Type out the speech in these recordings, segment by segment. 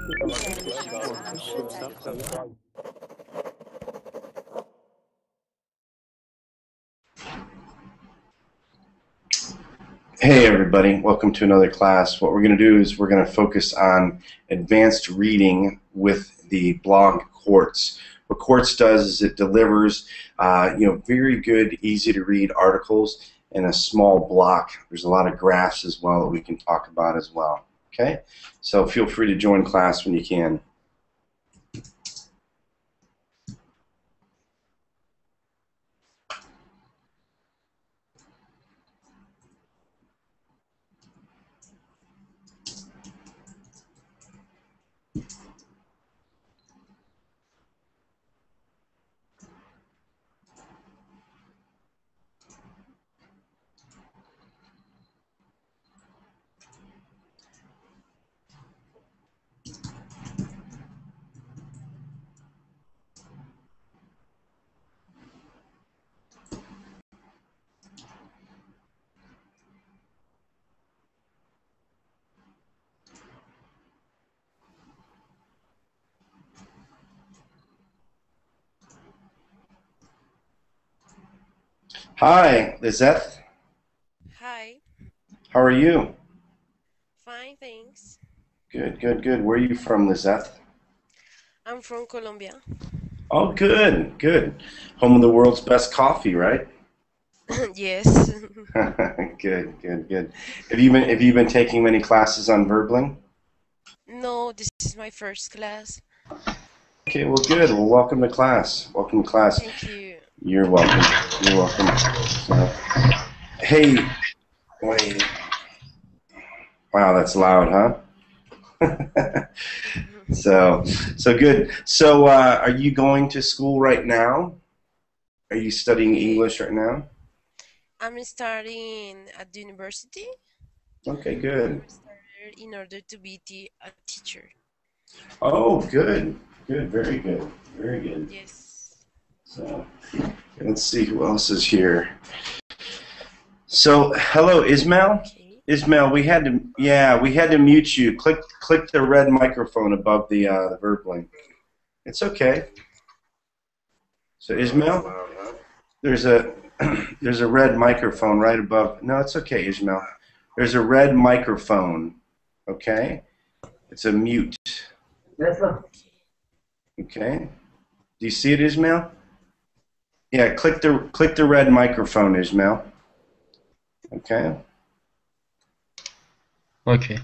Hey everybody, welcome to another class. What we're going to do is we're going to focus on advanced reading with the blog Quartz. What Quartz does is it delivers very good, easy to read articles in a small block. There's a lot of graphs as well that we can talk about as well. Okay, so feel free to join class when you can. Hi, Lizette. Hi. How are you? Fine, thanks. Good, good, good. Where are you from, Lizette? I'm from Colombia. Oh, good, good. Home of the world's best coffee, right? Yes. Good, good, good. Have you been taking many classes on Verbling? No, this is my first class. Okay, well, good. Well, welcome to class. Welcome to class. Thank you. You're welcome. You're welcome. So, hey, wait. Wow, that's loud, huh? So good. So, are you going to school right now? Are you studying English right now? I'm studying at the university. Okay, good. I started in order to be a teacher. Oh, good. Good, very good. Very good. Yes. So, let's see who else is here. So, hello, Ismail. Okay. Ismail, we had to mute you. Click the red microphone above the verb link. It's okay. So, Ismail, there's a red microphone right above. No, it's okay, Ismail. There's a red microphone. Okay, it's a mute. Okay. Do you see it, Ismail? Yeah, click the red microphone, Ismail. Okay. Okay.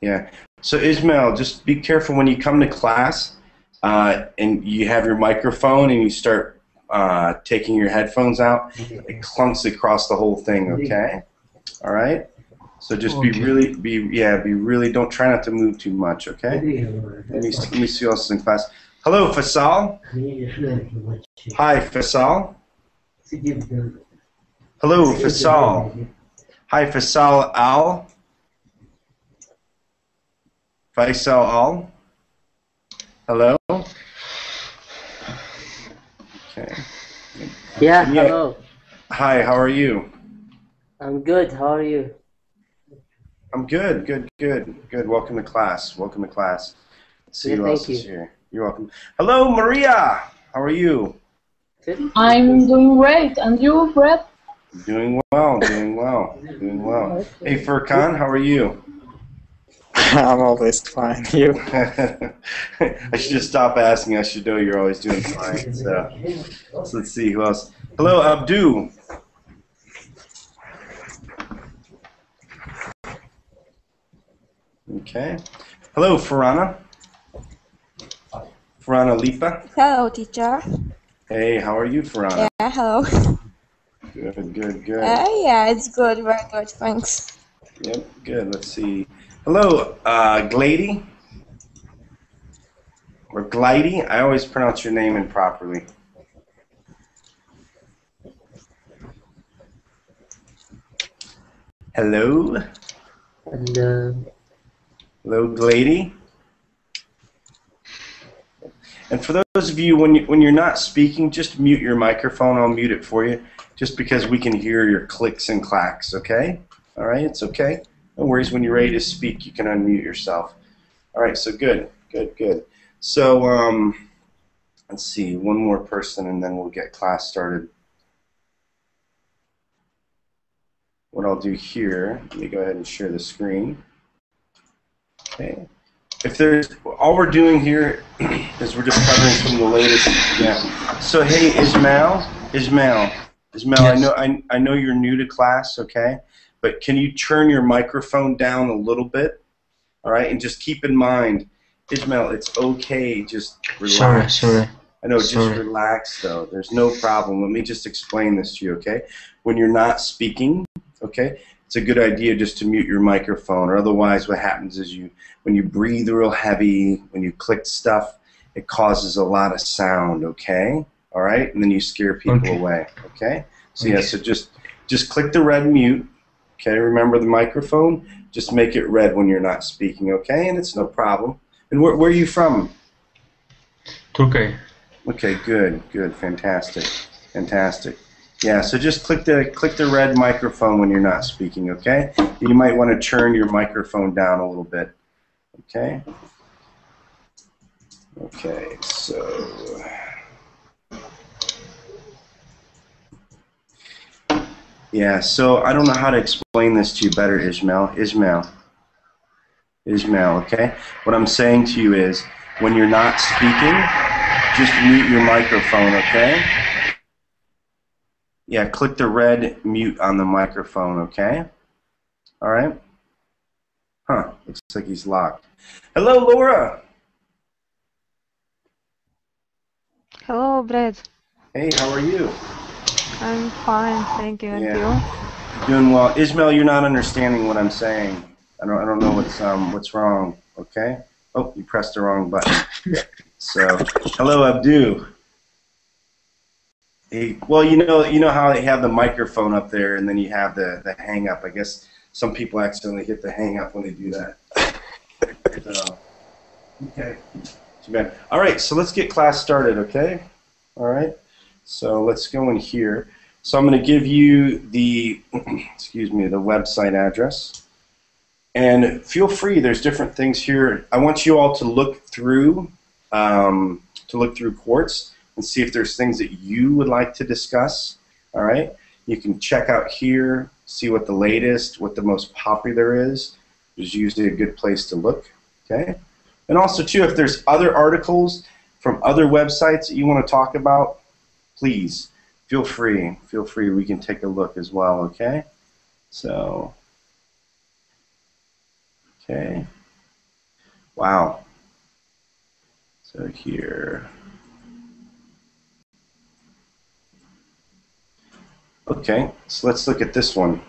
Yeah. So Ismail, just be careful when you come to class and you have your microphone and you start taking your headphones out. It clunks across the whole thing. Okay. All right. So just Okay. be really. Don't try not to move too much. Okay. Let me see who else is in class. Hello, Faisal. Hi, Faisal. Hello, Faisal. Hi, Faisal Al. Faisal Al. Hello. Okay. Yeah, hello. Hi, how are you? I'm good. How are you? I'm good, good, good, good. Welcome to class. Welcome to class. Let's see Yeah, who else thank is you. here. You're welcome. Hello, Maria. How are you? Good. I'm doing great. And you, Bret? Doing well, doing well, doing well. Hey, Furkan, how are you? I'm always fine. You? I should just stop asking. I should know you're always doing fine. So let's see who else. Hello, Abdu. Okay. Hello, Farana. Farana Lipa. Hello, teacher. Hey, how are you, Farana? Yeah, hello. Good, good, good. Yeah, it's good, very good, thanks. Yep, good. Let's see. Hello, Glady. Or Glidey. I always pronounce your name improperly. Hello. Hello. Hello, Glady. And for those of you, when you're not speaking, just mute your microphone. I'll mute it for you, just because we can hear your clicks and clacks, okay? All right, it's okay. No worries. When you're ready to speak, you can unmute yourself. All right, so good. Good, good. So let's see, one more person and then we'll get class started. What I'll do here, let me go ahead and share the screen. Okay. If there's, all we're doing here is we're just covering some of the latest. Yeah. So hey, Ismail, Yes. I know you're new to class, okay? But can you turn your microphone down a little bit? All right, and just keep in mind, Ismail, it's okay. Just relax. Sorry. I know, just Sorry. relax though. There's no problem. Let me just explain this to you, okay? When you're not speaking, okay, it's a good idea just to mute your microphone, or otherwise what happens is when you breathe real heavy, when you click stuff, it causes a lot of sound, okay? All right, and then you scare people away, okay? So yeah, so just click the red mute, okay? Remember the microphone, just make it red when you're not speaking, okay? And it's no problem. And where are you from? Turkey. Okay, good, fantastic. Yeah, so just click the red microphone when you're not speaking, okay? You might want to turn your microphone down a little bit, okay? Okay, so yeah, so I don't know how to explain this to you better, Ismail, okay? What I'm saying to you is, when you're not speaking, just mute your microphone, okay? Yeah, click the red mute on the microphone, okay? All right? Huh, looks like he's locked. Hello, Laura. Hello, Bret. Hey, how are you? I'm fine, thank you. And you? Doing well. Ismail, you're not understanding what I'm saying. I don't know what's wrong, okay? Oh, you pressed the wrong button. So, hello, Abdu. Hey, well, you know how they have the microphone up there, and then you have the hang up. I guess some people accidentally hit the hang up when they do that. So, okay. Too bad. All right, so let's get class started, okay? All right. So let's go in here. So I'm going to give you the excuse me, the website address. And feel free, there's different things here. I want you all to look through Quartz and see if there's things that you would like to discuss. All right? You can check out here, see what the latest, what the most popular is. There's usually a good place to look. Okay? And also, too, if there's other articles from other websites that you want to talk about, please feel free. Feel free. We can take a look as well. Okay? So, okay. Wow. So here. Okay, so let's look at this one.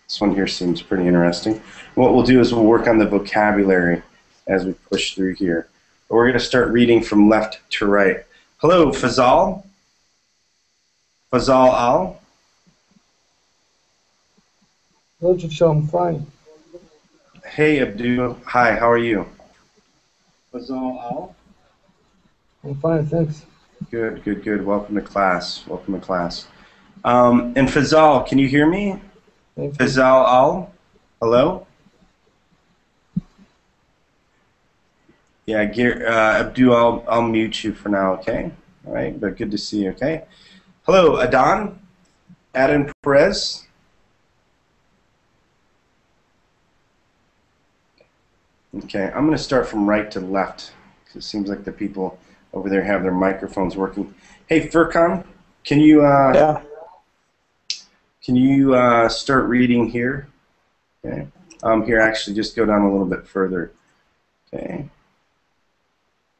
This one here seems pretty interesting. What we'll do is we'll work on the vocabulary as we push through here. But we're going to start reading from left to right. Hello, Fazal. Fazal Al. Hello, Chief, I'm fine. Hey, Abdul. Hi, how are you? Fazal Al. I'm fine, thanks. Good, good, good. Welcome to class. Welcome to class. And Fazal, can you hear me? Fazal Al? Hello? Yeah, Abdul, I'll mute you for now, okay? All right, but good to see you, okay? Hello, Adan Perez. Okay, I'm going to start from right to left, because it seems like the people over there have their microphones working. Hey, Furkan, can you start reading here? Okay. Here, actually, just go down a little bit further. Okay.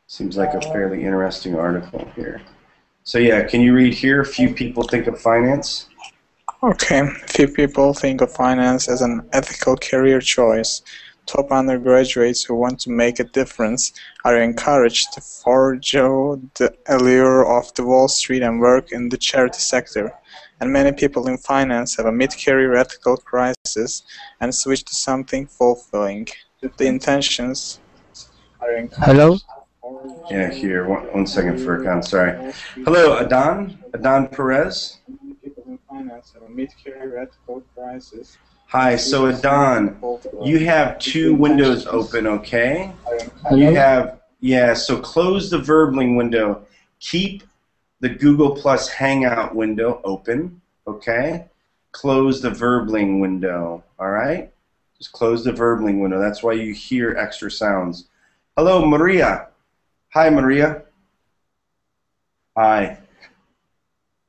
Seems like a fairly interesting article here. So yeah, can you read here? Few people think of finance. Okay. Few people think of finance as an ethical career choice. Top undergraduates who want to make a difference are encouraged to forego the allure of the Wall Street and work in the charity sector. And many people in finance have a mid-career ethical crisis and switch to something fulfilling. The intentions are encouraged. Hello? Yeah, here. One second, Furkan. Sorry. Hello, Adan Perez. Many people in finance have a mid-career ethical crisis. Hi, so Adan, you have two windows open, okay? Yeah, so close the Verbling window. Keep the Google Plus Hangout window open, okay? Close the Verbling window, all right? Just close the Verbling window. That's why you hear extra sounds. Hello, Maria. Hi, Maria. Hi.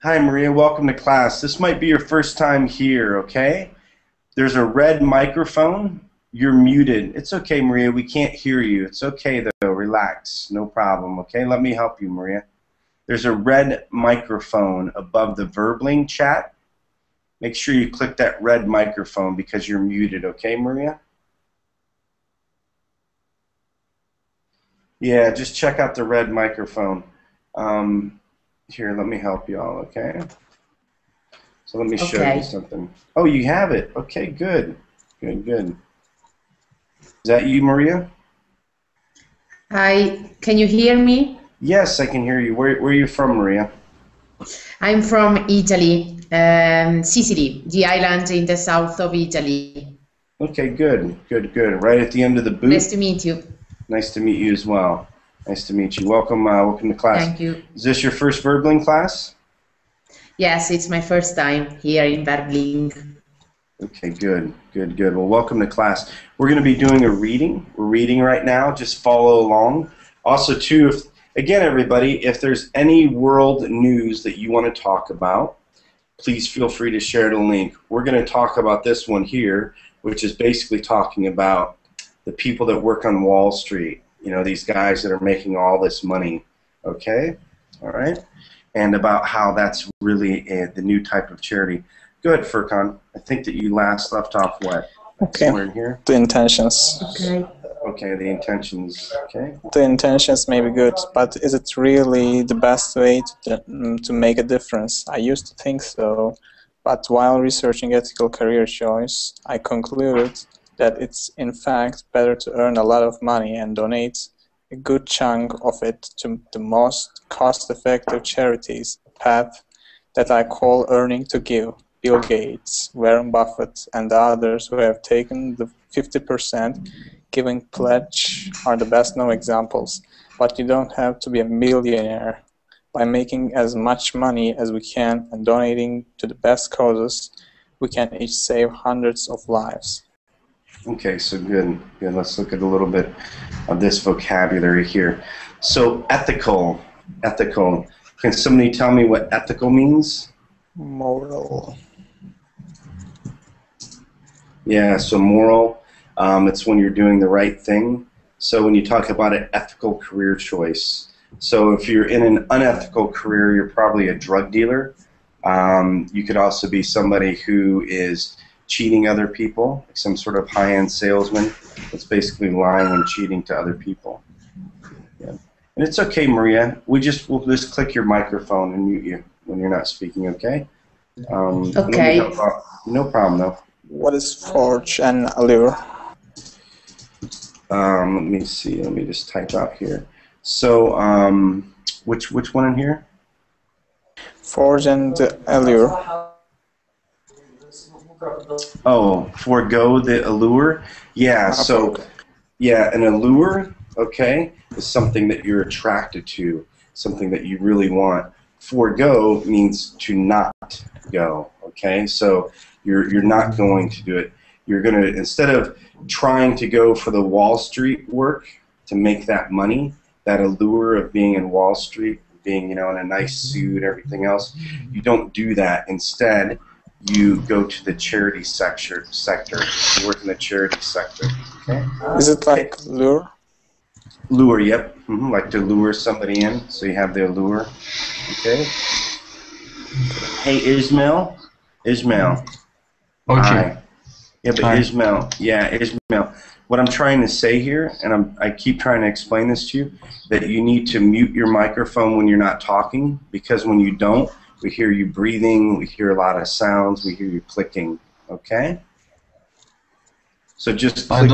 Hi, Maria. Welcome to class. This might be your first time here, okay? There's a red microphone. You're muted. It's okay, Maria. We can't hear you. It's okay, though. Relax. No problem, okay? Let me help you, Maria. There's a red microphone above the Verbling chat. Make sure you click that red microphone because you're muted, okay, Maria? Yeah, just check out the red microphone. Here, let me help you all, okay? So let me show you something. Oh, you have it. Okay, good. Good, good. Is that you, Maria? Hi, can you hear me? Yes, I can hear you. Where are you from, Maria? I'm from Italy, Sicily, the island in the south of Italy. Okay, good, good, good. Right at the end of the booth. Nice to meet you. Nice to meet you as well. Nice to meet you. Welcome, welcome to class. Thank you. Is this your first Verbling class? Yes, it's my first time here in Verbling. Okay, good, good, good. Well, welcome to class. We're going to be doing a reading. We're reading right now. Just follow along. Also, too, again, everybody, if there's any world news that you want to talk about, please feel free to share the link. We're going to talk about this one here, which is basically talking about the people that work on Wall Street. You know, these guys that are making all this money. Okay? All right? And about how that's really the new type of charity. Go ahead, Furkan. I think that you last left off what? Okay. Somewhere in here? The intentions. Okay. Okay, the intentions. Okay. The intentions may be good, but is it really the best way to make a difference? I used to think so, but while researching ethical career choice, I concluded that it's in fact better to earn a lot of money and donate a good chunk of it to the most cost-effective charities, a path that I call earning to give. Bill Gates, Warren Buffett, and the others who have taken the 50% giving pledge are the best known examples. But you don't have to be a millionaire. By making as much money as we can and donating to the best causes, we can each save hundreds of lives. Okay, so good. Good. Let's look at a little bit of this vocabulary here. So ethical. Ethical. Can somebody tell me what ethical means? Moral. Yeah, so moral, it's when you're doing the right thing. So when you talk about an ethical career choice, so if you're in an unethical career, you're probably a drug dealer. You could also be somebody who is cheating other people, like some sort of high-end salesman that's basically lying and cheating to other people. Yeah. And it's okay, Maria. We'll just click your microphone and mute you when you're not speaking, okay? Okay. No problem, though. What is forge and allure? Let me see. Let me just type out here. So, which one in here? Forge and allure. Oh, forego the allure? Yeah, so, yeah, an allure, okay, is something that you're attracted to, something that you really want. Forego means to not go, okay? So you're not going to do it. You're going to, instead of trying to go for the Wall Street work to make that money, that allure of being in Wall Street, being, you know, in a nice suit, everything else, you don't do that. Instead, you go to the charity sector. You work in the charity sector. Okay. Is it like lure? Lure, yep. Like to lure somebody in, so you have the allure. Okay. Hey, Ismail. Ismail. Okay. Hi. Yeah, but Hi. Ismail. Yeah, Ismail. What I'm trying to say here, and I keep trying to explain this to you, that you need to mute your microphone when you're not talking, because when you don't, we hear you breathing, we hear a lot of sounds, we hear you clicking. Okay. So just click.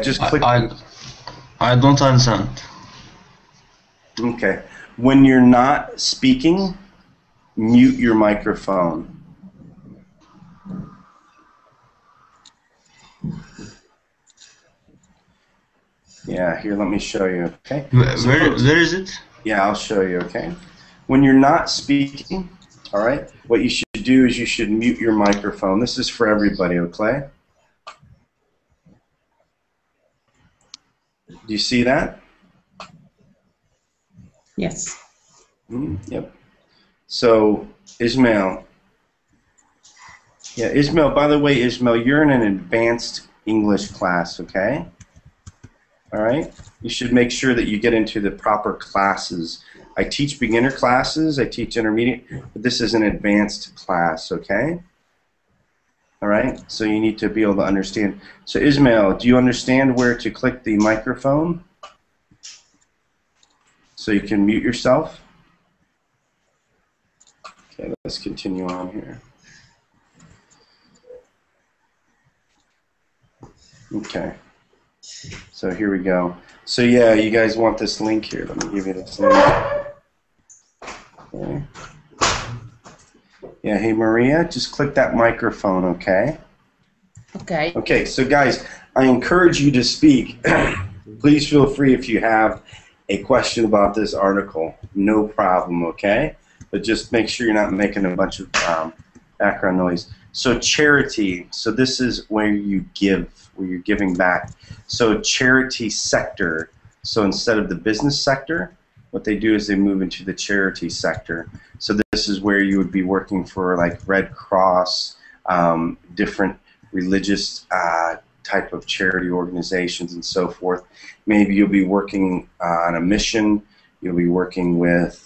Just click. I don't understand. Okay. When you're not speaking, mute your microphone. Yeah, here, let me show you, okay? Where is it? Yeah, I'll show you, okay? When you're not speaking, all right, what you should do is you should mute your microphone. This is for everybody, okay? Do you see that? Yes. Yep. So, Ismail. Yeah, Ismail, by the way, Ismail, you're in an advanced English class, okay? All right? You should make sure that you get into the proper classes. I teach beginner classes, I teach intermediate, but this is an advanced class, okay? All right? So you need to be able to understand. So, Ismail, do you understand where to click the microphone so you can mute yourself? Okay, let's continue on here. Okay. So here we go. So yeah, you guys want this link here. Let me give you this link. Okay. Yeah, hey Maria, just click that microphone, okay? Okay. Okay, so guys, I encourage you to speak. Please feel free if you have a question about this article. No problem, okay? But just make sure you're not making a bunch of background noise. So charity, so this is where you give, where you're giving back. So charity sector, so instead of the business sector, what they do is they move into the charity sector. So this is where you would be working for like Red Cross, different religious type of charity organizations and so forth. Maybe you'll be working on a mission, you'll be working with,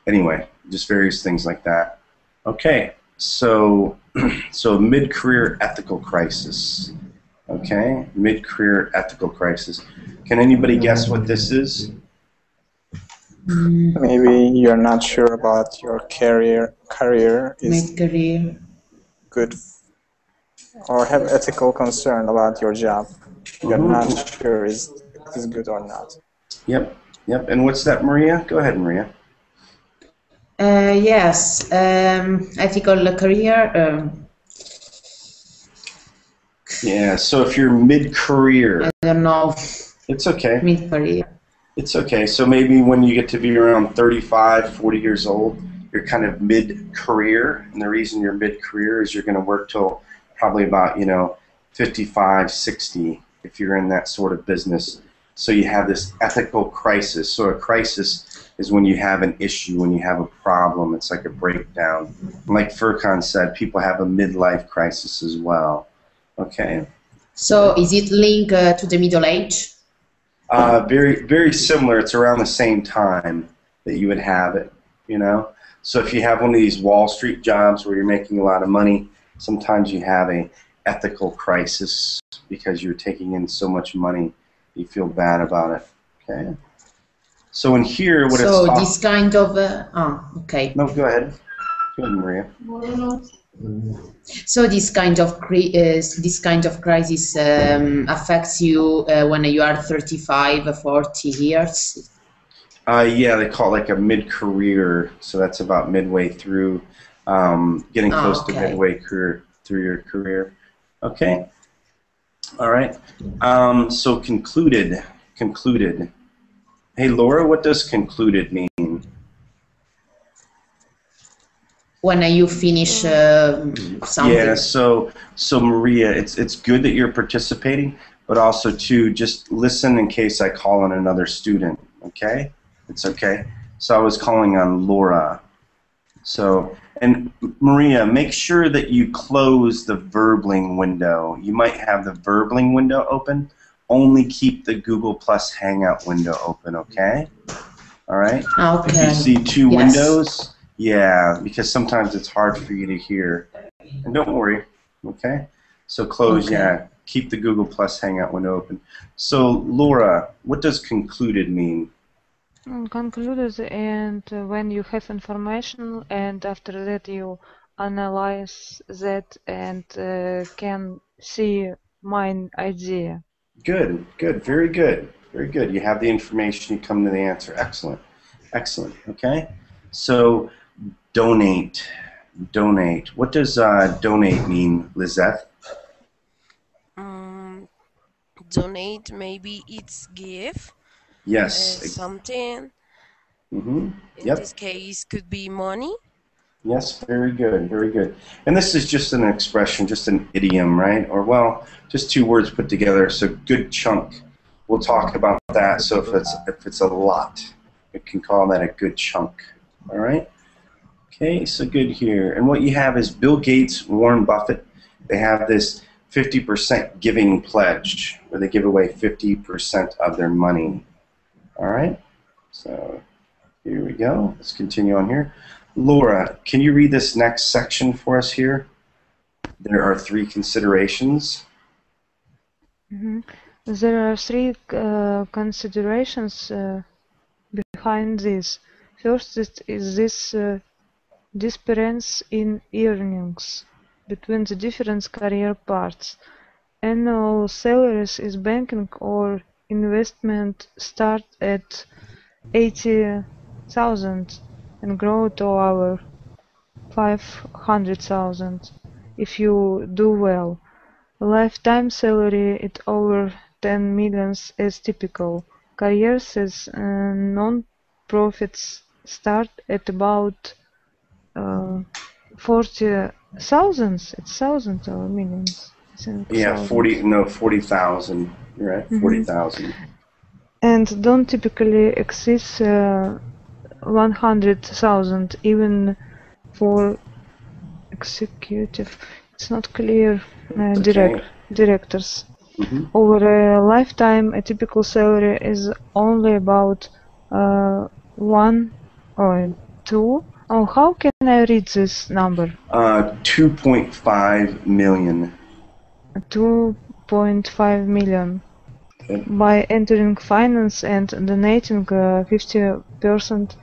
anyway, just various things like that. Okay, so so mid-career ethical crisis. Okay, mid-career ethical crisis. Can anybody guess what this is? Maybe you're not sure about your career is Mid-career. good, or have ethical concern about your job. You're not sure is good or not. Yep, yep. And what's that, Maria? Go ahead, Maria. Yes, ethical career. Yeah, so if you're mid-career, I don't know. It's okay. Mid-career. It's okay. So maybe when you get to be around 35, 40 years old, you're kind of mid-career, and the reason you're mid-career is you're going to work till probably about, 55, 60 if you're in that sort of business. So you have this ethical crisis. So a crisis is when you have an issue, when you have a problem. It's like a breakdown. Like Furkan said, people have a midlife crisis as well. Okay. So is it linked to the middle age? Very, very similar. It's around the same time that you would have it, So if you have one of these Wall Street jobs where you're making a lot of money, sometimes you have a ethical crisis because you're taking in so much money, you feel bad about it. Okay. So in here, what it's so this kind of okay. No, go ahead. Go ahead, Maria. So this kind of crisis affects you when you are 35, 40 years. Yeah, they call it like a mid-career. So that's about midway through, getting close to midway through your career. Okay. All right. So concluded. Hey, Laura, what does concluded mean? When you finish something. Yeah, so Maria, it's good that you're participating, but also too, just listen in case I call on another student, okay? It's okay. So I was calling on Laura. So, and Maria, make sure that you close the Verbling window. You might have the Verbling window open. Only keep the Google Plus Hangout window open, okay? All right? Okay. If you see two windows, yeah, because sometimes it's hard for you to hear. And don't worry, okay? So close, yeah. Keep the Google Plus Hangout window open. So, Laura, what does concluded mean? Concluded, and when you have information, and after that you analyze that and can see my idea. Good, very good, very good. You have the information, you come to the answer. Excellent, excellent, okay? So, donate. What does donate mean, Lizette? donate, maybe it's give Yes. something. Mm-hmm. In Yep. this case, could be money. Yes, very good, very good. And this is just an expression, just an idiom, right? Or, well, just two words put together, so good chunk. We'll talk about that, so if it's a lot, we can call that a good chunk, all right? Okay, so good here. And what you have is Bill Gates, Warren Buffett, they have this 50% giving pledge, where they give away 50% of their money, all right? So here we go. Let's continue on here. Laura, can you read this next section for us here? There are three considerations. There are three considerations behind this. First is this disparity in earnings between the different career paths. Annual salaries in banking or investment start at 80,000 and grow to over 500,000 if you do well. Lifetime salary at over 10 million is typical. Careers as non-profits start at about 40,000. It's thousands or millions. I think Yeah, 40,000. You're right, 40,000. And don't typically exceed 100,000 even for executive. It's not clear. Directors. Over a lifetime, a typical salary is only about 1 or 2. Oh, how can I read this number? 2.5 million. 2.5 million. By entering finance and donating 50%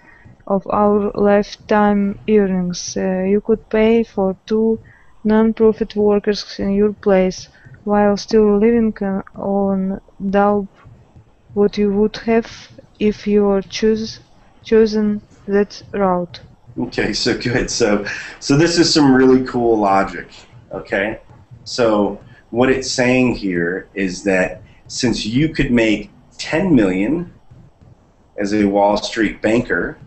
of our lifetime earnings, you could pay for 2 non-profit workers in your place, while still living on double what you would have if you were chosen that route. Okay, so good. So this is some really cool logic. Okay, so what it's saying here is that since you could make 10 million as a Wall Street banker,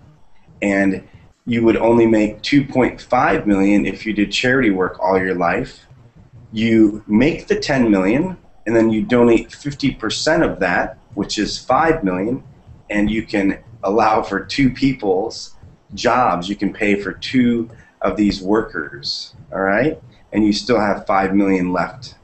and you would only make 2.5 million if you did charity work all your life, you make the 10 million and then you donate 50% of that, which is 5 million, and you can allow for 2 people's jobs. You can pay for 2 of these workers, all right? And you still have 5 million left.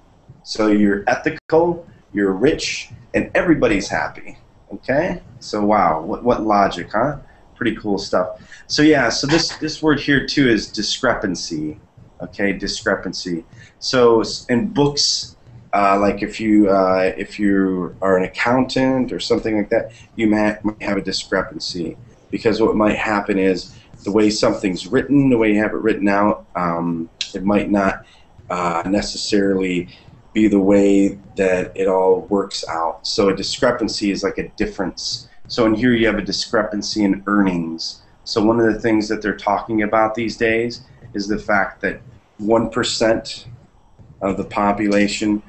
So you're ethical, you're rich, and everybody's happy, okay? So wow, what logic, huh? Pretty cool stuff. So yeah, so this word here too is discrepancy, okay? Discrepancy. So in books, like if you are an accountant or something like that, you might have a discrepancy, because what might happen is the way something's written, the way you have it written out, it might not necessarily be the way that it all works out. So a discrepancy is like a difference. So in here you have a discrepancy in earnings. So one of the things that they're talking about these days is the fact that 1% of the population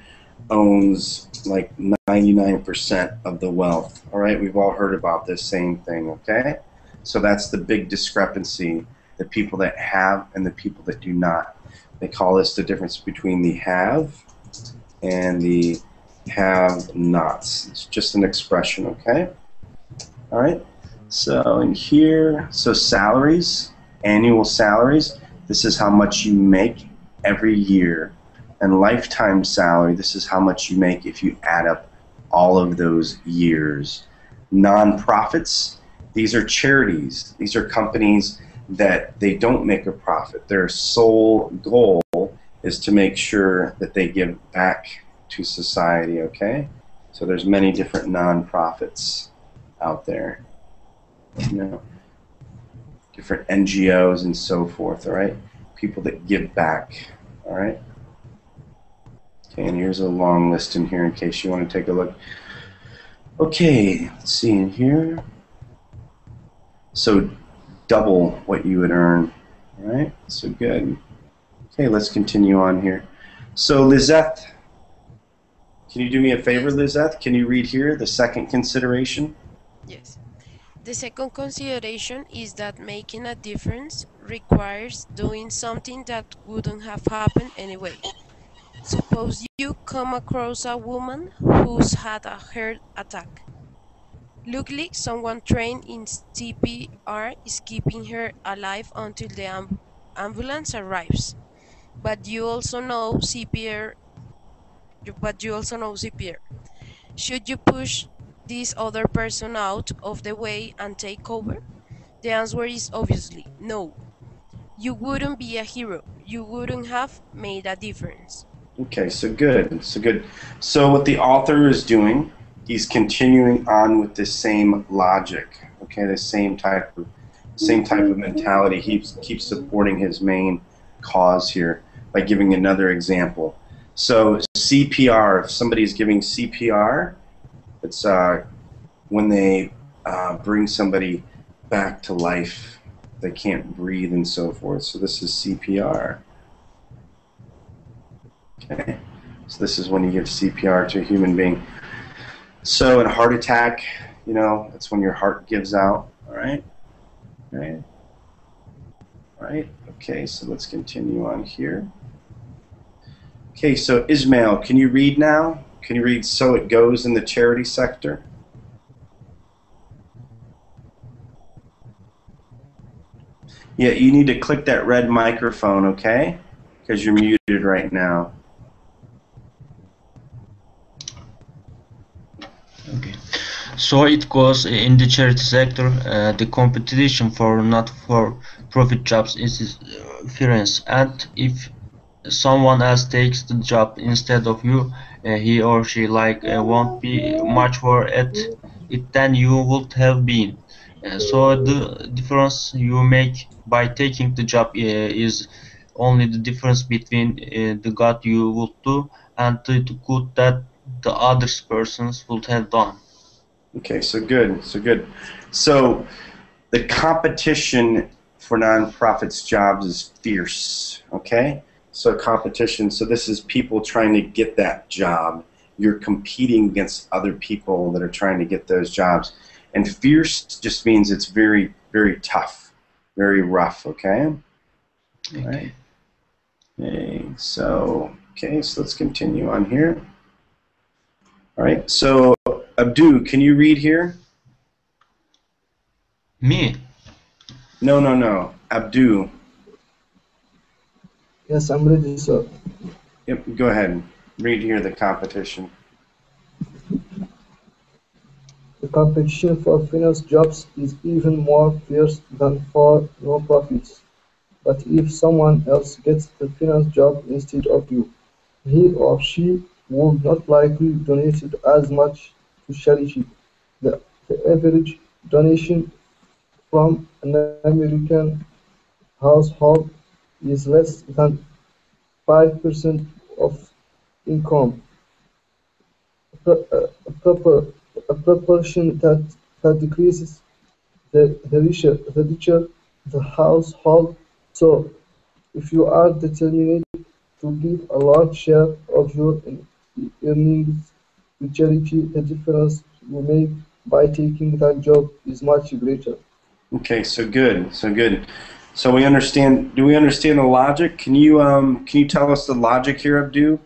owns like 99% of the wealth. All right, we've all heard about this same thing, okay? So that's the big discrepancy, the people that have and the people that do not. They call this the difference between the have and the have-nots. It's just an expression, okay? All right, so in here, so salaries, annual salaries, this is how much you make every year. And lifetime salary, this is how much you make if you add up all of those years. Non-profits, these are charities. These are companies that they don't make a profit. Their sole goal is to make sure that they give back to society, okay? So there's many different non-profits out there, you know, different NGOs and so forth, all right? People that give back, all right? Okay, and here's a long list in here in case you want to take a look. Okay, let's see in here. So double what you would earn, all right? So good. Okay, let's continue on here. So Lizette, Can you do me a favor, Lizeth? Can you read here the second consideration? Yes. The second consideration is that making a difference requires doing something that wouldn't have happened anyway. Suppose you come across a woman who's had a heart attack. Luckily, someone trained in CPR is keeping her alive until the ambulance arrives. But you also know CPR. Should you push this other person out of the way and take over? The answer is obviously no. You wouldn't be a hero. You wouldn't have made a difference. Okay, so good, so good. So what the author is doing, he's continuing on with the same logic. Okay, the same type of mentality. He keeps supporting his main cause here by giving another example. So CPR, if somebody's giving CPR, it's when they bring somebody back to life. They can't breathe and so forth. So this is CPR. Okay, so this is when you give CPR to a human being. So in a heart attack, you know, that's when your heart gives out. All right, right, right. Okay, so let's continue on here. Okay, so Ismail, can you read now? Can you read "So It Goes" in the charity sector? Yeah, you need to click that red microphone, okay? Because you're muted right now. Okay. So it goes in the charity sector. The competition for not-for-profit jobs is fierce, and if someone else takes the job instead of you, he or she won't be much more at it than you would have been. So the difference you make by taking the job is only the difference between the good you would do and the good that the other persons would have done. Okay, so good, so good. So the competition for nonprofits jobs is fierce, okay? So competition, so this is people trying to get that job. You're competing against other people that are trying to get those jobs. And fierce just means it's very, very tough, very rough, okay? Okay. All right. Okay, so let's continue on here. All right, so Abdu, can you read here? Me? No. Abdu. Yes, I'm ready, sir. Yep, go ahead. Read here the competition. The competition for finance jobs is even more fierce than for non-profits. But if someone else gets the finance job instead of you, he or she would not likely donate as much to charity. The average donation from an American household is less than 5% of income, a proportion that decreases the richer the household. So, if you are determined to give a large share of your earnings to charity, the difference you make by taking that job is much greater. Okay, so good, so good. So we understand. Do we understand the logic? Can you tell us the logic here, Abdu?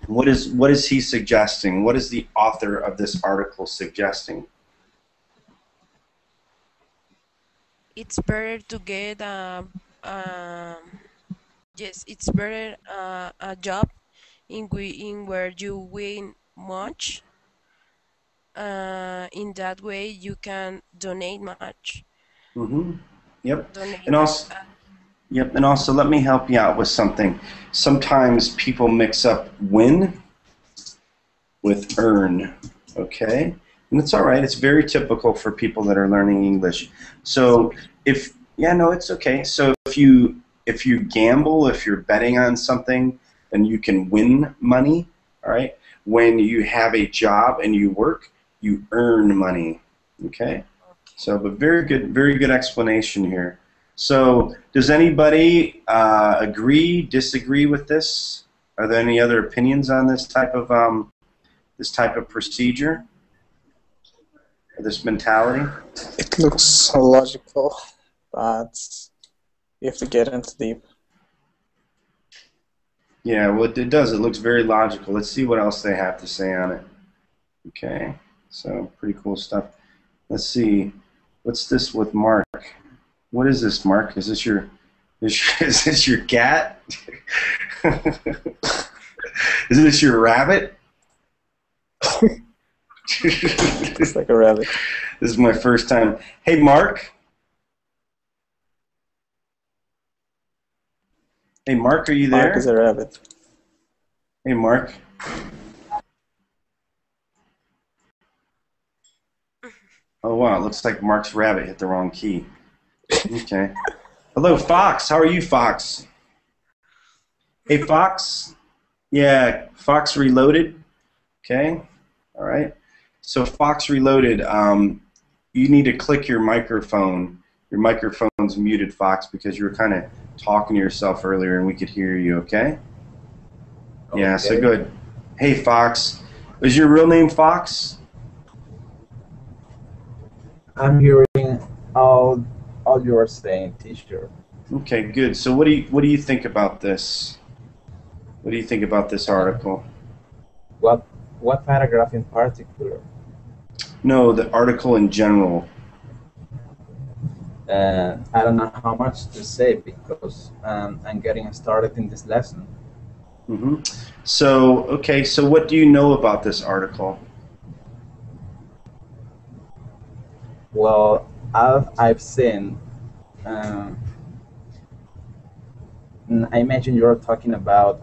What is he suggesting? What is the author of this article suggesting? It's better to get it's better a job in where you win much. In that way, you can donate much. Mm-hmm. Yep. Donate. And also, yep. And also, let me help you out with something. Sometimes people mix up win with earn. Okay. And it's all right. It's very typical for people that are learning English. So it's okay. So if you gamble, if you're betting on something, then you can win money. All right. When you have a job and you work, you earn money. Okay. So, but very good explanation here. So, does anybody agree, disagree with this Are there any other opinions on this type of procedure? Or this mentality? It looks logical, but you have to get into deep. Yeah, well, it does. It looks very logical. Let's see what else they have to say on it. Okay, so pretty cool stuff. Let's see. What's this with Mark? What is this, Mark? Is this your cat? Is this your rabbit? It's like a rabbit. This is my first time. Hey, Mark. Hey, Mark, are you there? Mark is a rabbit. Hey, Mark. Oh, wow. It looks like Mark's rabbit hit the wrong key. Okay. Hello, Fox. How are you, Fox? Hey, Fox. Yeah, Fox Reloaded. Okay. All right. So, Fox Reloaded, you need to click your microphone. Your microphone's muted, Fox, because you were kind of talking to yourself earlier and we could hear you, okay? Yeah, so good. Hey, Fox. Is your real name Fox? I'm hearing all you are saying, teacher. Okay, good. So what do you think about this? What do you think about this article? What paragraph in particular? No, the article in general. I don't know how much to say because I'm getting started in this lesson. Mm-hmm. So, okay, so what do you know about this article? Well, I've seen. I imagine you're talking about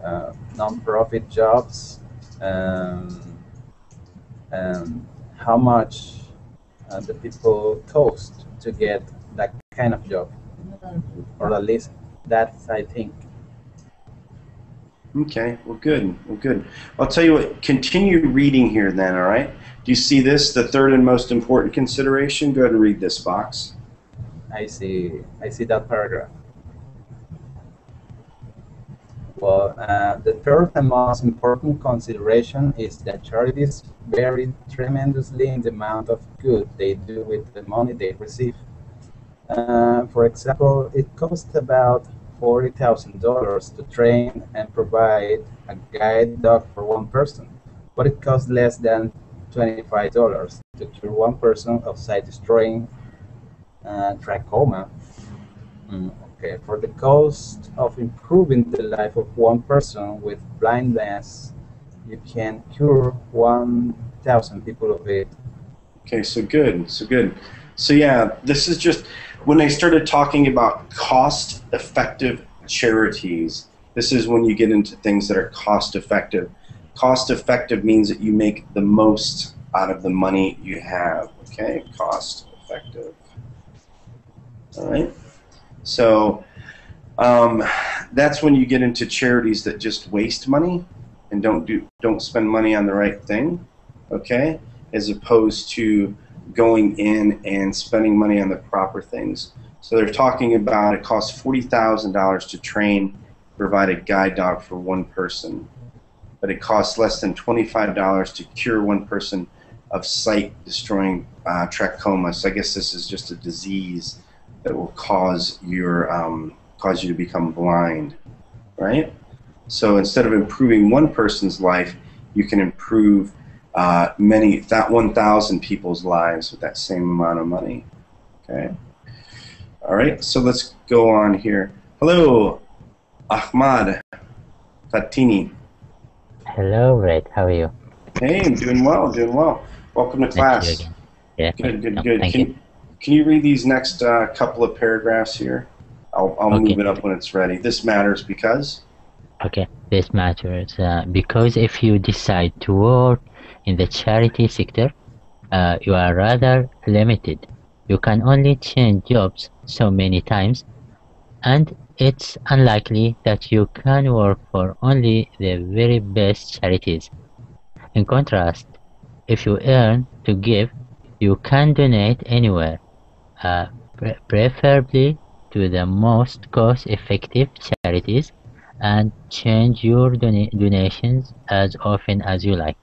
non-profit jobs. How much the people cost to get that kind of job, or at least that's I think. Okay, well, good. Well, good. I'll tell you what. Continue reading here, then. All right. Do you see this? The third and most important consideration. Go ahead and read this, Fox. I see that paragraph. Well, the third and most important consideration is that charities vary tremendously in the amount of good they do with the money they receive. For example, it costs about $40,000 to train and provide a guide dog for one person, but it costs less than $25 to cure one person of sight-destroying trachoma. Okay, for the cost of improving the life of one person with blindness, you can cure 1,000 people of it. Okay, so good, so good. So yeah, this is just, when they started talking about cost-effective charities, this is when you get into things that are cost-effective. Cost-effective means that you make the most out of the money you have, okay? Cost-effective. All right? So that's when you get into charities that just waste money and don't spend money on the right thing, okay? As opposed to going in and spending money on the proper things. So they're talking about it costs $40,000 to train, provide a guide dog for one person, but it costs less than $25 to cure one person of sight-destroying trachoma. So I guess this is just a disease that will cause you to become blind, right? So instead of improving one person's life, you can improve 1,000 people's lives with that same amount of money. Okay. All right. So let's go on here. Hello, Ahmad Fatini. Hello, Bret. How are you? Hey, I'm doing well. Doing well. Welcome to class. Yeah. Good. Good. No, Good. thank you. Can you read these next couple of paragraphs here? I'll move it up when it's ready. This matters because. Okay, this matters because if you decide to work in the charity sector, you are rather limited. You can only change jobs so many times, and it's unlikely that you can work for only the very best charities. In contrast, if you earn to give, you can donate anywhere, preferably to the most cost-effective charities, and change your donations as often as you like.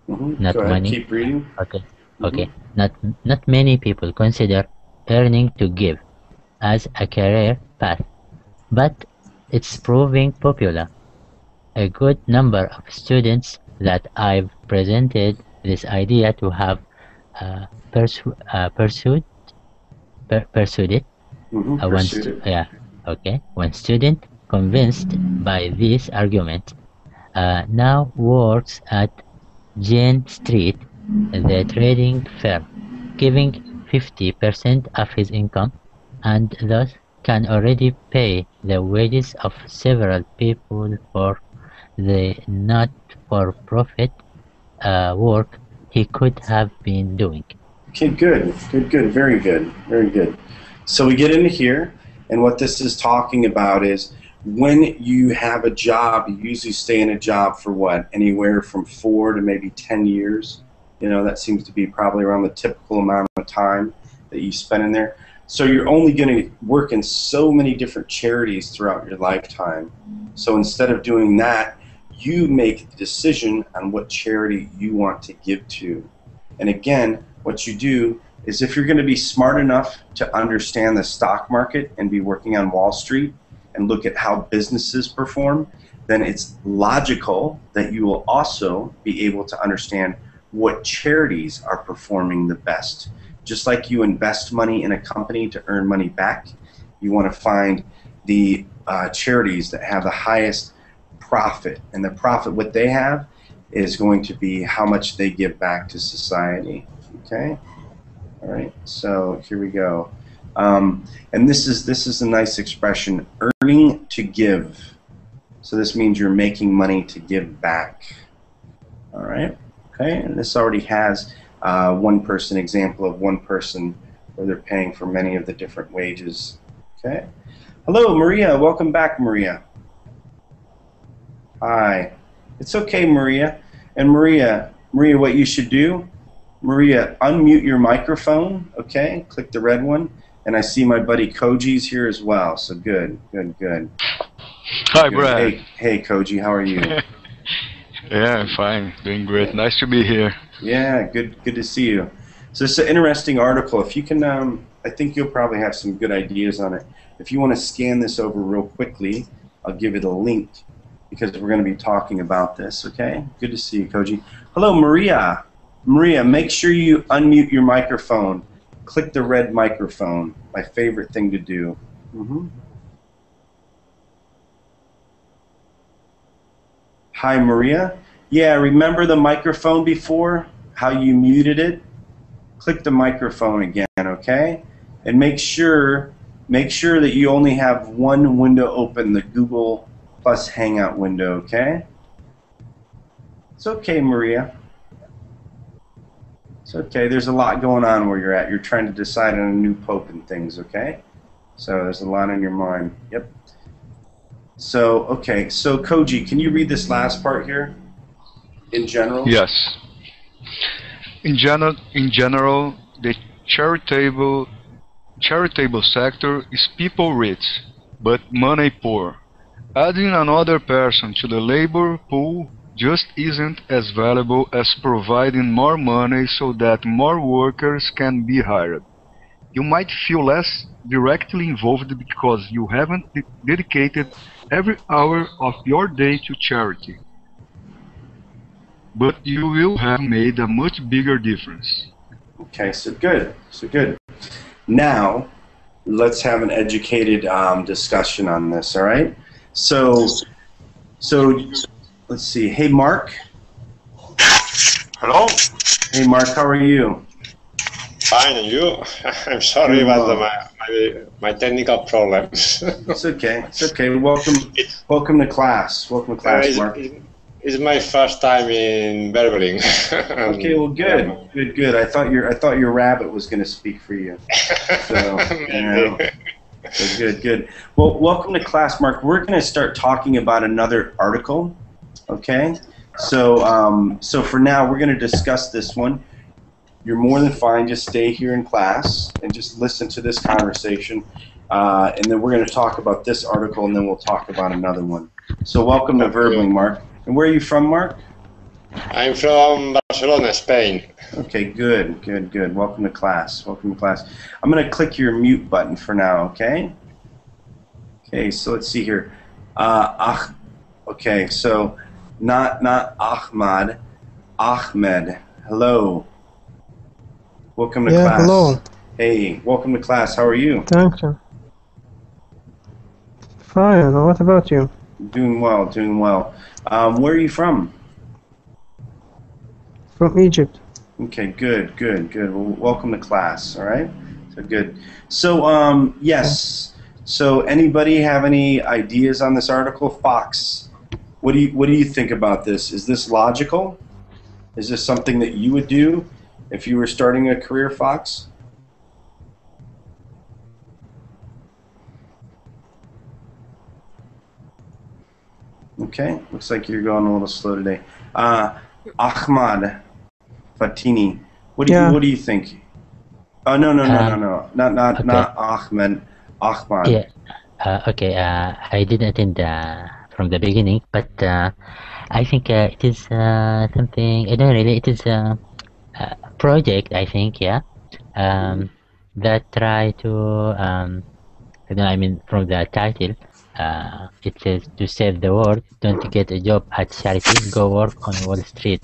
Not Go ahead, money. keep reading. Okay. Okay. Not many people consider earning to give as a career path, but it's proving popular. A good number of students that I've presented this idea to have pursued it. One student convinced by this argument now works at Jane Street, the trading firm, giving 50% of his income, and thus can already pay the wages of several people for the not-for-profit work he could have been doing. Okay, good, very good, very good. So we get into here, and what this is talking about is when you have a job, you usually stay in a job for what? Anywhere from 4 to maybe 10 years. You know, that seems to be probably around the typical amount of time that you spend in there. So you're only going to work in so many different charities throughout your lifetime. So instead of doing that, you make the decision on what charity you want to give to. And again, what you do is if you're going to be smart enough to understand the stock market and be working on Wall Street and look at how businesses perform, then it's logical that you will also be able to understand what charities are performing the best. Just like you invest money in a company to earn money back, you want to find the charities that have the highest profit. And the profit, what they have, is going to be how much they give back to society. Okay? All right, so here we go. And this is a nice expression, earning to give. So this means you're making money to give back. All right, okay, and this already has example of one person where they're paying for many of the different wages. Okay. Hello, Maria. Welcome back, Maria. Hi. It's okay, Maria. And Maria, what you should do, Maria, unmute your microphone, okay? Click the red one. And I see my buddy Koji's here as well, so good. Hi, Bret. Hey, Koji, how are you? Yeah, I'm fine. Doing great. Nice to be here. Yeah, good to see you. So it's an interesting article. If you can, I think you'll probably have some good ideas on it. If you want to scan this over real quickly, I'll give it a link because we're going to be talking about this, okay? Good to see you, Koji. Hello, Maria. Maria, make sure you unmute your microphone. Click the red microphone, my favorite thing to do. Hi, Maria. Yeah, remember the microphone before? How you muted it? Click the microphone again, okay? And make sure that you only have one window open, the Google Plus Hangout window, okay? It's okay, Maria. It's okay. There's a lot going on where you're at. You're trying to decide on a new pope and things, okay? So there's a lot on your mind. Yep. So, okay. So, Koji, can you read this last part here? In general? Yes. In general, the charitable sector is people rich, but money poor. Adding another person to the labor pool just isn't as valuable as providing more money so that more workers can be hired. You might feel less directly involved because you haven't dedicated every hour of your day to charity. But you will have made a much bigger difference. Okay, so good. Now, let's have an educated discussion on this, all right? So let's see. Hey, Mark. Hello. Hey, Mark. How are you? Fine, and you? I'm sorry about my technical problems. It's okay. It's okay. Welcome to class. Welcome to class, Mark. It's my first time in Berbeling. Okay. Well, good. I thought your rabbit was going to speak for you. So, good. Well, welcome to class, Mark. We're going to start talking about another article. Okay. So for now, we're going to discuss this one. You're more than fine. Just stay here in class and just listen to this conversation. and then we're going to talk about this article, and then we'll talk about another one. So welcome to Verbling, Mark. And where are you from, Mark? I'm from Barcelona, Spain. Okay, good, good, good. Welcome to class. Welcome to class. I'm going to click your mute button for now, okay? Okay, so let's see here. Okay, so not Ahmad, Ahmed. Hello. Welcome to class. Hello. Hey, welcome to class. How are you? Thank you. Fine. What about you? Doing well, doing well. Where are you from? From Egypt. Okay, good, good, good. Well, welcome to class, all right? So good. So, yes. So, anybody have any ideas on this article? Fox, what do you think about this? Is this logical? Is this something that you would do if you were starting a career, Fox? Okay, looks like you're going a little slow today. Ahmad Fatini, what do you think? Oh no, not Ahmed, Ahmad. Yeah. Okay. I didn't attend from the beginning, but I think it is something. I don't really. It is a project. I think. Yeah. That try to. I don't know, I mean, from the title, it says to save the world. Don't get a job at charity. Go work on Wall Street.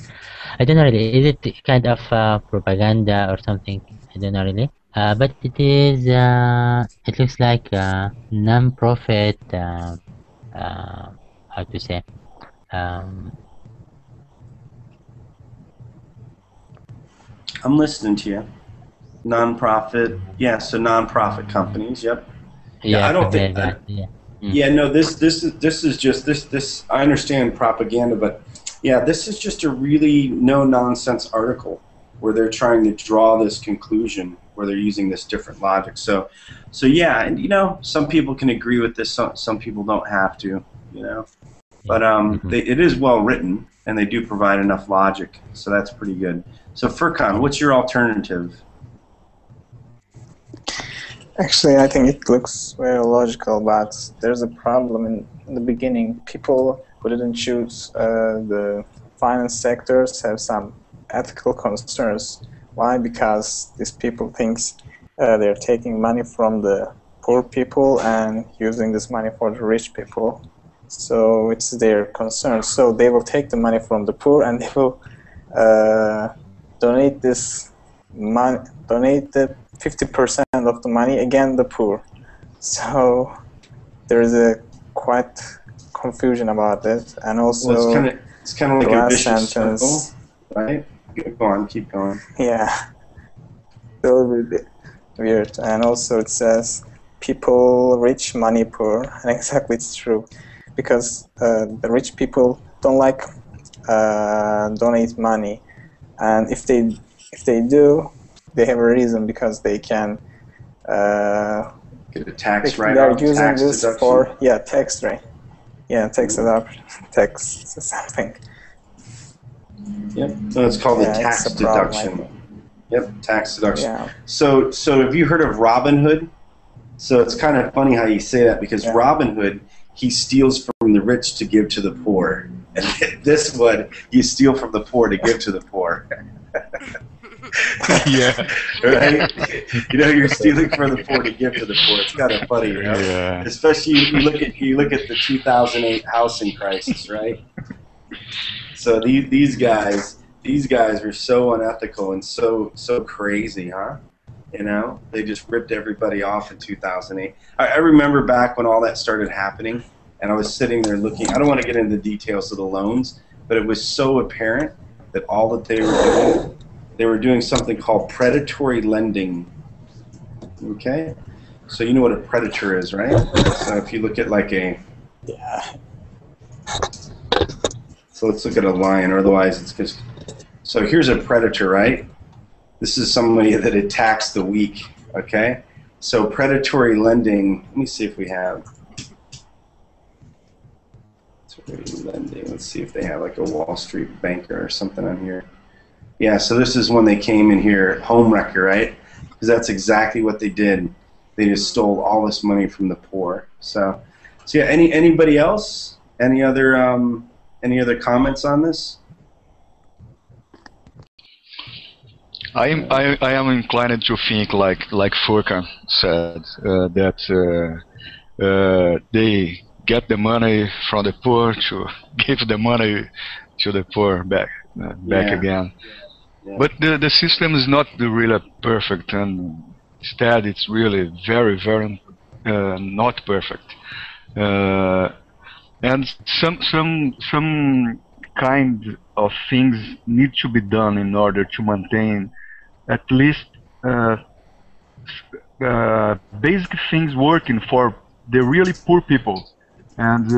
I don't know really. Is it kind of propaganda or something? I don't know really. But it is. It looks like non-profit. How to say? I'm listening to you. Non-profit. Yeah. So non-profit companies. Yep. Yeah. I don't think. Yeah. No. This is just this. I understand propaganda, but. Yeah, this is just a really no-nonsense article where they're trying to draw this conclusion where they're using this different logic. So yeah, and you know, some people can agree with this, some people don't have to, you know. But it is well written, and they do provide enough logic, so that's pretty good. So Furkan, what's your alternative? Actually, I think it looks very logical, but there's a problem in the beginning. People who didn't choose the finance sectors have some ethical concerns. Why? Because these people think they're taking money from the poor people and using this money for the rich people. So it's their concern. So they will take the money from the poor and they will donate this money, donate the 50% of the money again the poor. So there is a quite confusion about it, and also it's kind of like a vicious circle, right? Go on, keep going. Yeah, a little bit weird. And also it says people rich, money poor, and exactly it's true, because the rich people don't like donate money, and if they do, they have a reason, because they can get a tax write-off. They're using tax this deduction. for tax rate. Yeah, tax something. Yep. So it's called the tax deduction. Yep, tax deduction. Yeah. So have you heard of Robin Hood? So it's kind of funny how you say that, because Robin Hood, he steals from the rich to give to the poor, and this one, you steal from the poor to give to the poor. Yeah. Right? You know, you're stealing from the poor to give to the poor. It's kind of funny, you know? Yeah. Especially you look at the 2008 housing crisis, right? So these guys were so unethical and so crazy, huh? You know, they just ripped everybody off in 2008. I remember back when all that started happening, and I was sitting there looking. I don't want to get into the details of the loans, but it was so apparent that all that they were doing something called predatory lending. Okay, so you know what a predator is, right? So if you look at like a so let's look at a lion, or otherwise it's just. So here's a predator, right? This is somebody that attacks the weak, okay? So predatory lending, let me see if we have. Lending. Let's see if they have like a Wall Street banker or something on here. Yeah, so this is when they came in here, home wrecker, right? Because that's exactly what they did. They just stole all this money from the poor. So yeah. Anybody else? Any other comments on this? I am inclined to think like Furkan said that they get the money from the poor to give the money to the poor back again. Yeah. But the system is not really perfect, and instead it's really very not perfect. And some kind of things need to be done in order to maintain at least basic things working for the really poor people, and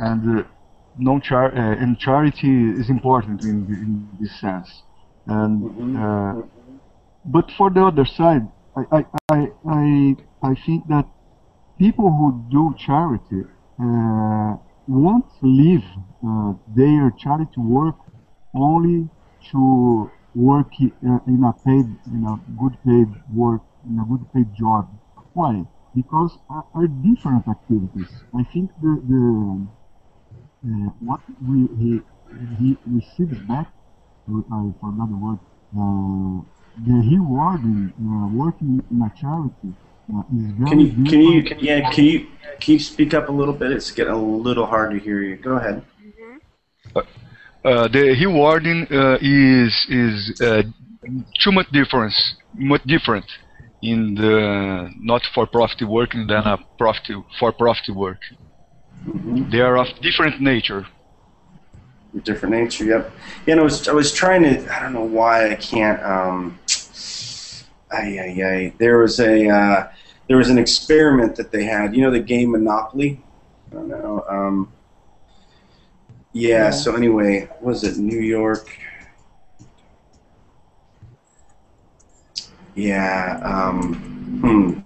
and charity is important in this sense. And but for the other side, I think that people who do charity won't leave their charity work only to work in a good paid work, in a good paid job. Why? Because are different activities. I think what he receives back, I forgot the word, the reward in working in a charity is very different. Can you speak up a little bit? It's getting a little hard to hear you. Go ahead. The rewarding is too much different in the not-for-profit work than a for-profit work. They are of different nature. Different nature, yep. Yeah, and I was trying to. I don't know why I can't. There was an experiment that they had. You know the game Monopoly? I don't know. Yeah. So anyway, was it New York? Yeah.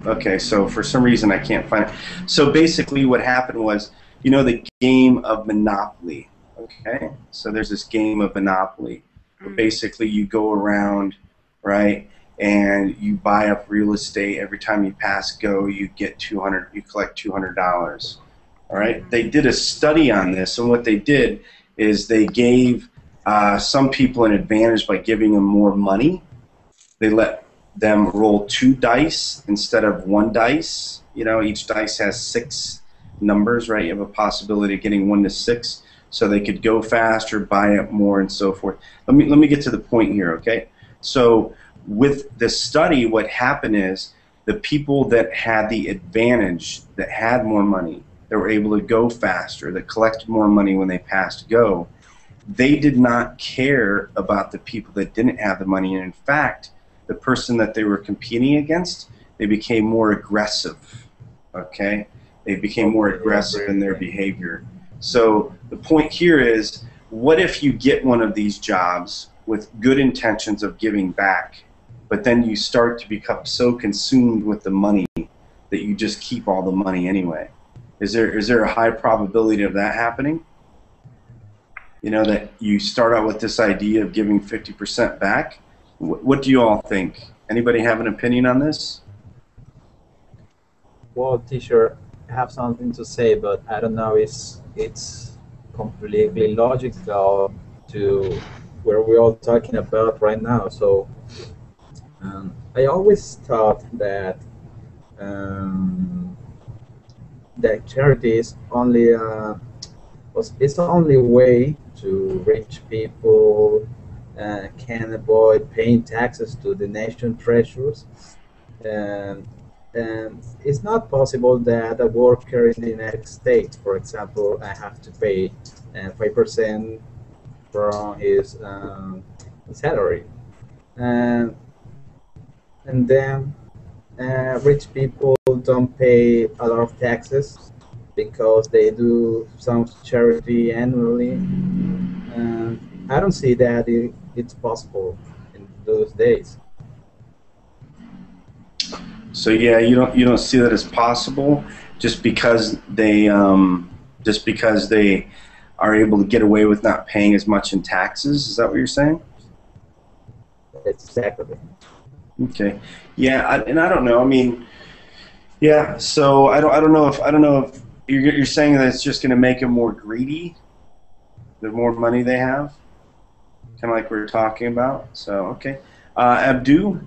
Okay. So for some reason I can't find it. So basically, what happened was, you know, the game of Monopoly. Okay. So there's this game of Monopoly. Where basically, you go around, right, and you buy up real estate. Every time you pass go, you get $200. You collect $200. All right. They did a study on this, and what they did is they gave some people an advantage by giving them more money. They let them roll 2 dice instead of 1 dice. You know, each dice has 6 numbers, right? You have a possibility of getting 1 to 6, so they could go faster, buy up more, and so forth. Let me get to the point here, okay? So with the study, what happened is the people that had the advantage, that had more money, that were able to go faster, that collected more money when they passed go, they did not care about the people that didn't have the money. And in fact, the person that they were competing against, they became more aggressive, okay? They became more aggressive in their behavior. So the point here is, what if you get one of these jobs with good intentions of giving back, but then you start to become so consumed with the money that you just keep all the money anyway? Is there a high probability of that happening? You know, that you start out with this idea of giving 50% back? What do you all think? Anybody have an opinion on this? Well, teacher, I have something to say, but I don't know if it's completely logical to where we're all talking about right now. So I always thought that that charity is only it's the only way to reach people can avoid paying taxes to the nation treasures, and it's not possible that a worker in the United States, for example, I have to pay 5% from his salary, and then rich people don't pay a lot of taxes because they do some charity annually. I don't see that it's possible in those days. So yeah, you don't see that as possible just because they are able to get away with not paying as much in taxes. Is that what you're saying? Exactly. Okay. Yeah, and I don't know. I mean, yeah. So I don't know if you're saying that it's just going to make them more greedy, the more money they have, kind of like we were talking about. So okay, Abdu,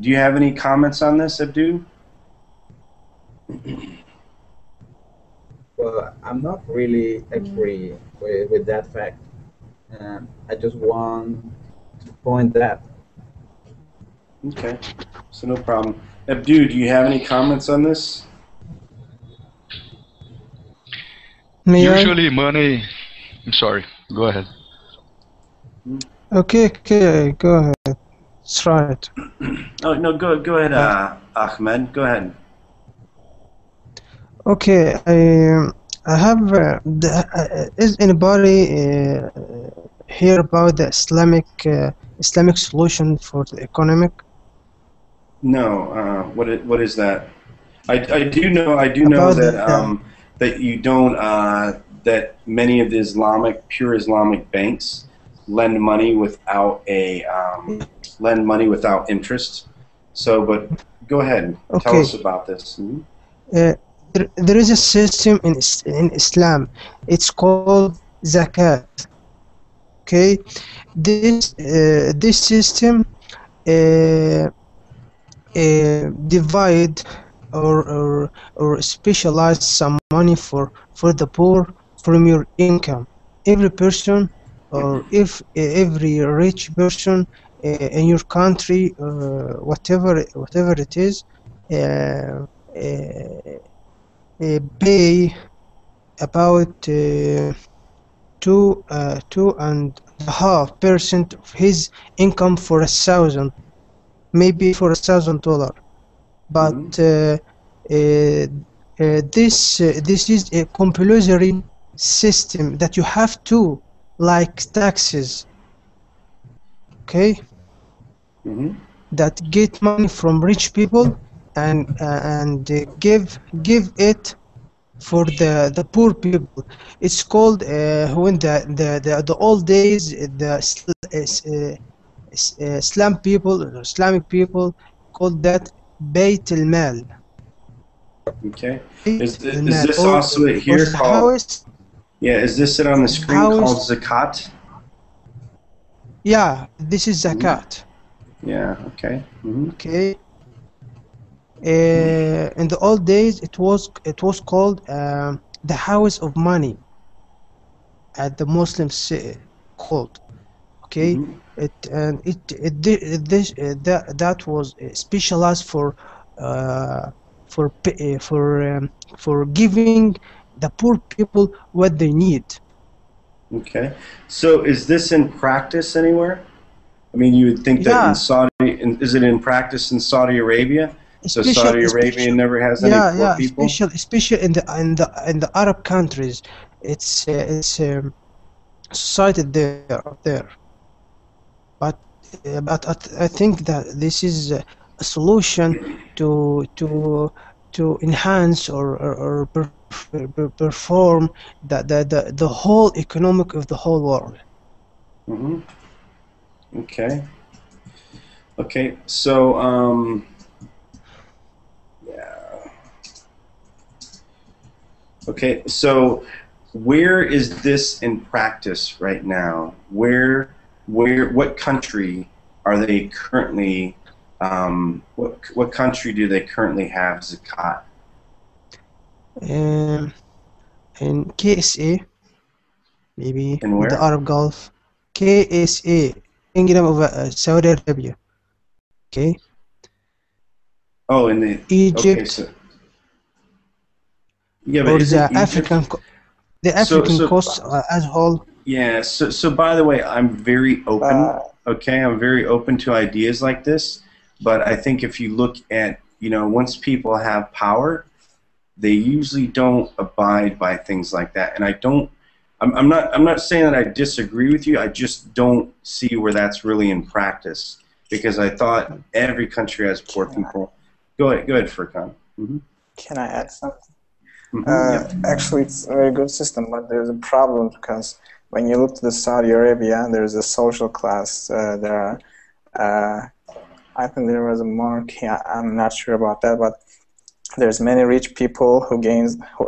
do you have any comments on this, Abdu? Well, I'm not really agree with that fact. I just want to point that. Okay, so no problem. Abdu, do you have any comments on this? Usually money. I'm sorry. Go ahead. Okay, go ahead. That's right. Oh no, go ahead, Ahmed. Go ahead. Okay, I have. Is anybody hear about the Islamic solution for the economic? No. What is that? I do know About that the, that you don't that many of the pure Islamic banks lend money without interest. So, but go ahead, tell okay. us about this. Mm-hmm. There is a system in Islam. It's called zakat. Okay, this system uh, divide or specialize some money for the poor from your income. Every person or if every rich person in your country, whatever it is, pay about 2.5% of his income for maybe for $1,000. But this is a compulsory system that you have to, like taxes, okay, that get money from rich people and give it for the poor people. It's called when the old days Islamic people called that Beit al-Mal. Okay. Is Beit al-Mal, this also it or here the called? house. Yeah. Is this it on the screen called zakat? Yeah, this is zakat. Yeah. Okay. Okay. In the old days, it was called the house of money, at the Muslims called. Okay, that was specialized for giving the poor people what they need. Okay. So is this in practice anywhere? I mean, you would think that in is it in practice in Saudi Arabia? So Saudi Arabia never has any poor people? Especially in the Arab countries, it's cited there. But I think that this is a solution to enhance or perform the whole economic of the whole world. Okay. Okay. So yeah. Okay. So where is this in practice right now? What country are they currently? What country do they currently have zakat? In KSA, maybe In where? the Arab Gulf. KSA, Kingdom of Saudi Arabia. Okay. Oh, in the Egypt. Okay, so, yeah, but or isn't the African coast as a whole. Yeah. So by the way, I'm very open. Okay, I'm very open to ideas like this. But I think if you look at, once people have power, they usually don't abide by things like that. And I'm not saying that I disagree with you. I just don't see where that's really in practice, because I thought every country has poor people. Go ahead, Furkan. Can I add something? Yep. Actually, it's a very good system, but there's a problem, because when you look to the Saudi Arabia, there's a social class. There are I think there was a monarchy. I'm not sure about that, but there's many rich people who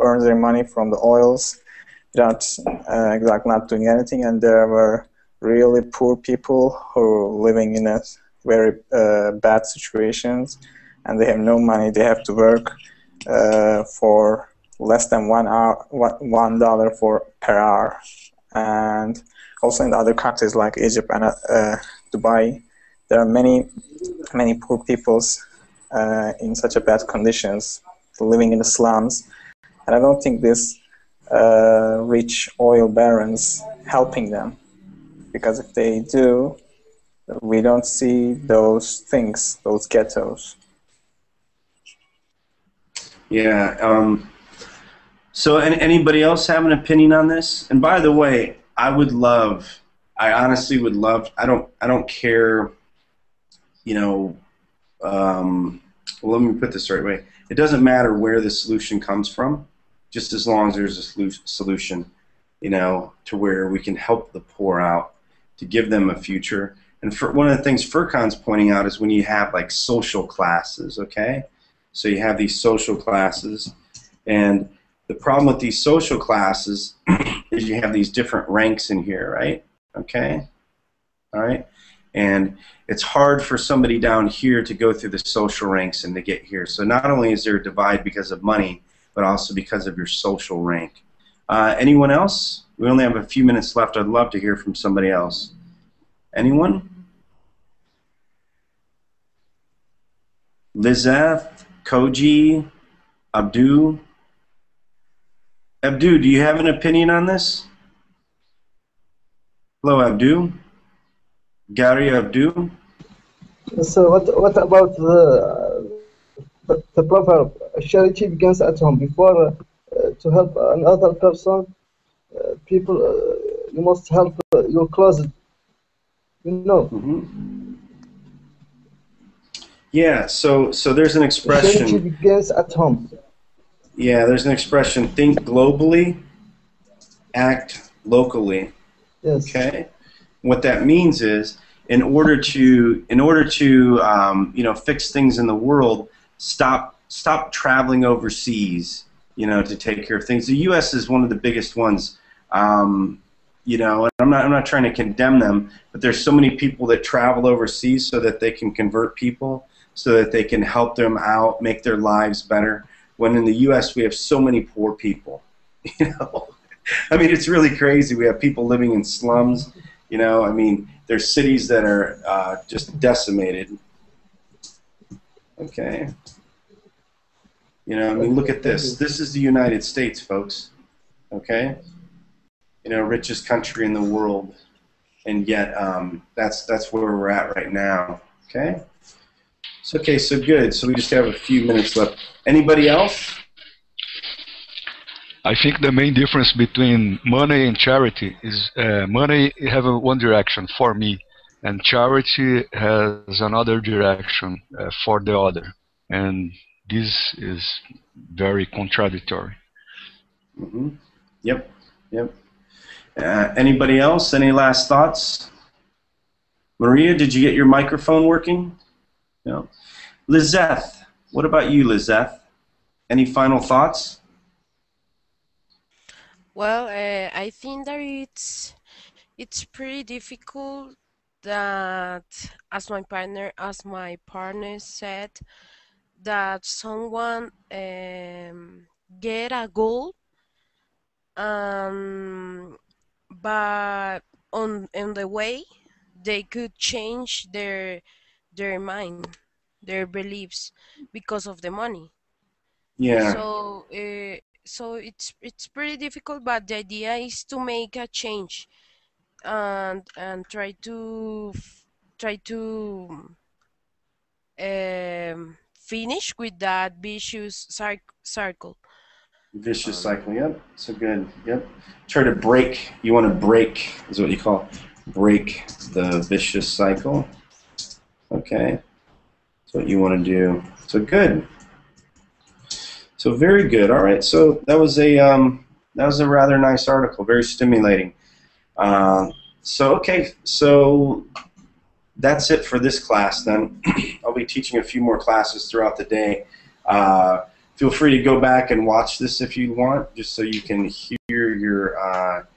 earn their money from the oils without exactly not doing anything, and there were really poor people who are living in a very bad situations, and they have no money. They have to work for less than $1 per hour, and also in other countries like Egypt and Dubai, there are many poor peoples in such a bad conditions, living in the slums, and I don't think this rich oil barons helping them, because if they do, we don't see those things, those ghettos. Yeah. So, anybody else have an opinion on this? And by the way, I honestly would love. I don't care. You know. Well, let me put this the right way. It doesn't matter where the solution comes from, just as long as there's a solution, you know, to where we can help the poor out, to give them a future. And one of the things Furkan's pointing out is when you have like social classes, okay? So you have these social classes, and the problem with these social classes is you have these different ranks in here, right? Okay? All right? And it's hard for somebody down here to go through the social ranks and to get here. So not only is there a divide because of money, but also because of your social rank. Anyone else? We only have a few minutes left. I'd love to hear from somebody else. Anyone? Lizeth, Koji, Abdu? Abdu, do you have an opinion on this? Hello, Abdu. Gary Abdu. So what about the proverb, charity begins at home? Before to help another person, people, you must help your closet, you know. Mm-hmm. Yeah, so there's an expression. Charity begins at home. Yeah, there's an expression, think globally, act locally. Yes. Okay? What that means is, in order to you know, fix things in the world, stop traveling overseas, you know, to take care of things. The U.S. is one of the biggest ones, you know, and I'm not trying to condemn them, but there's so many people that travel overseas so that they can convert people, so that they can help them out, make their lives better. When in the U.S. we have so many poor people, you know. I mean, it's really crazy. We have people living in slums. You know, I mean, there's cities that are just decimated. Okay. You know, I mean, look at this. This is the United States, folks. Okay. You know, richest country in the world, and yet that's where we're at right now. Okay. So okay, so good. So we just have a few minutes left. Anybody else? I think the main difference between money and charity is money have one direction for me, and charity has another direction for the other, and this is very contradictory. Mm-hmm. Yep, yep. Anybody else? Any last thoughts? Maria, did you get your microphone working? No. Lizeth, what about you, Lizeth? Any final thoughts? Well, I think that it's pretty difficult that, as my partner said, that someone get a goal, but on the way they could change their mind, their beliefs, because of the money. Yeah. So it's pretty difficult, but the idea is to make a change and try to finish with that vicious circle. Vicious cycle, yep. So good, yep. Try to break, you want to break, is what you call, break the vicious cycle. Okay, that's what you want to do. So good. So very good. All right. So that was a rather nice article, very stimulating. So okay. So that's it for this class then. I'll be teaching a few more classes throughout the day. Feel free to go back and watch this if you want, just so you can hear your